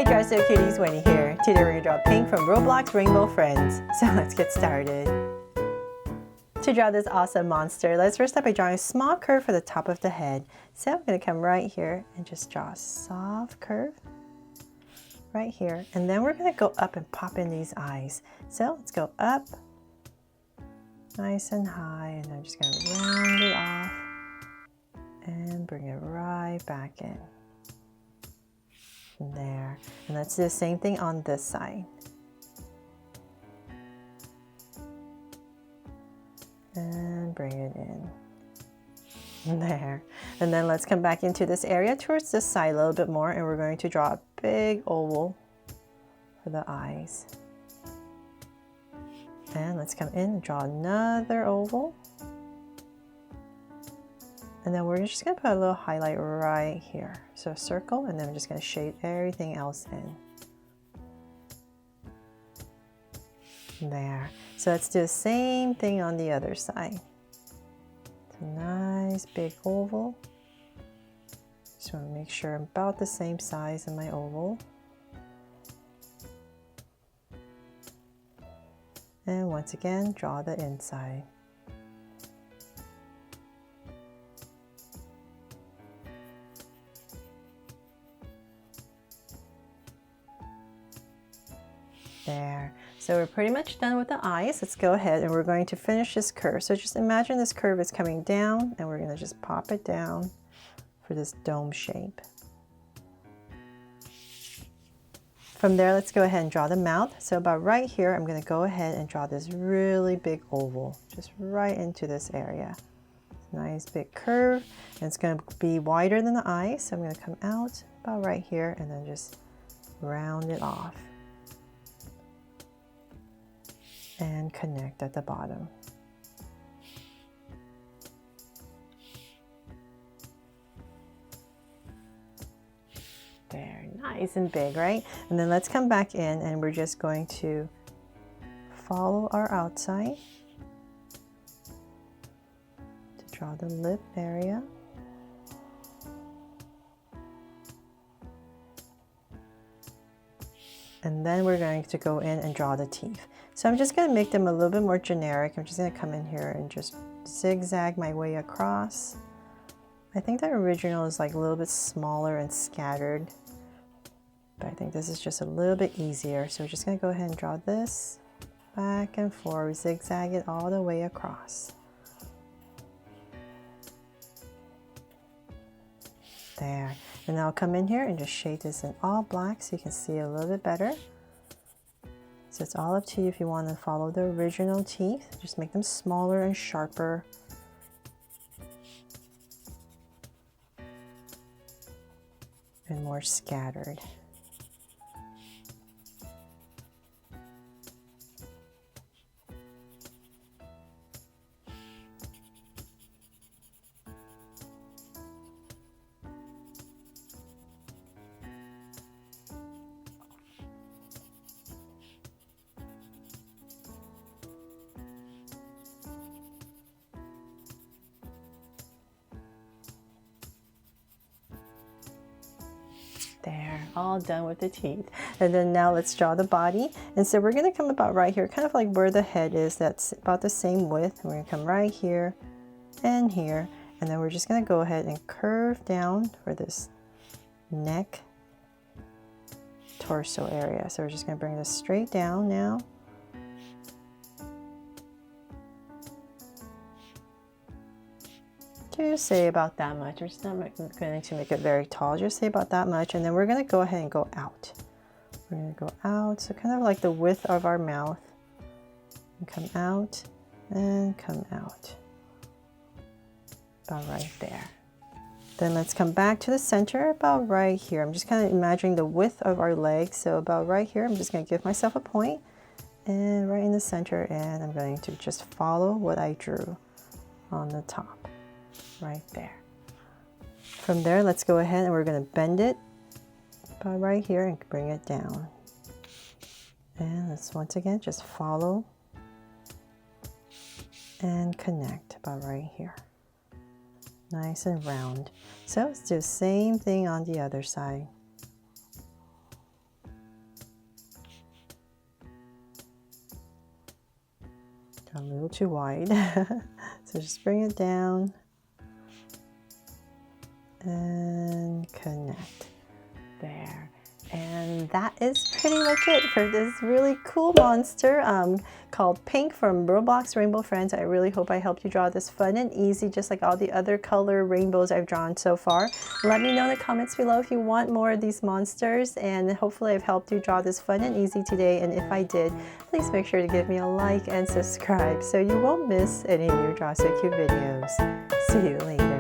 Hi Dress So Cuties, Winnie here. Today we're going to draw Pink from Roblox Rainbow Friends. So let's get started. To draw this awesome monster, let's first start by drawing a small curve for the top of the head. So I'm going to come right here and just draw a soft curve right here. And then we're going to go up and pop in these eyes. So let's go up, nice and high, and I'm just going to round it off and bring it right back in. There, and let's do the same thing on this side. And bring it in. There. And then let's come back into this area towards this side a little bit more, and we're going to draw a big oval for the eyes. And let's come in and draw another oval. And then we're just going to put a little highlight right here. So a circle, and then I'm just going to shade everything else in. There. So let's do the same thing on the other side. It's a nice big oval. Just want to make sure I'm about the same size in my oval. And once again, draw the inside. There. So we're pretty much done with the eyes. Let's go ahead and we're going to finish this curve. So just imagine this curve is coming down, and we're going to just pop it down for this dome shape. From there, let's go ahead and draw the mouth. So about right here, I'm going to go ahead and draw this really big oval, just right into this area. Nice big curve, and it's going to be wider than the eyes. So I'm going to come out about right here and then just round it off. And connect at the bottom. There, nice and big, right? And then let's come back in, and we're just going to follow our outside to draw the lip area. And then we're going to go in and draw the teeth. So I'm just going to make them a little bit more generic. I'm just going to come in here and just zigzag my way across. I think the original is like a little bit smaller and scattered, but I think this is just a little bit easier. So we're just going to go ahead and draw this back and forth, zigzag it all the way across. There. And now I'll come in here and just shade this in all black so you can see a little bit better. So it's all up to you if you want to follow the original teeth. Just make them smaller and sharper. And more scattered. There, all done with the teeth. And then now let's draw the body. And so we're going to come about right here, kind of like where the head is. That's about the same width. And we're going to come right here and here. And then we're just going to go ahead and curve down for this neck torso area. So we're just going to bring this straight down now. Just say about that much. We're just not going to make it very tall. Just say about that much, and then we're going to go ahead and go out. We're going to go out, so kind of like the width of our mouth. And come out and come out. About right there. Then let's come back to the center about right here. I'm just kind of imagining the width of our legs. So about right here, I'm just going to give myself a point and right in the center, and I'm going to just follow what I drew on the top. Right there. From there, let's go ahead and we're going to bend it about right here and bring it down. And let's once again just follow and connect about right here. Nice and round. So let's do the same thing on the other side. Got a little too wide. So just bring it down and connect. There. And that is pretty much it for this really cool monster called Pink from Roblox Rainbow Friends. I really hope I helped you draw this fun and easy, just like all the other color rainbows I've drawn so far. Let me know in the comments below if you want more of these monsters, and hopefully I've helped you draw this fun and easy today. And if I did, please make sure to give me a like and subscribe so you won't miss any new Draw So Cute videos. See you later.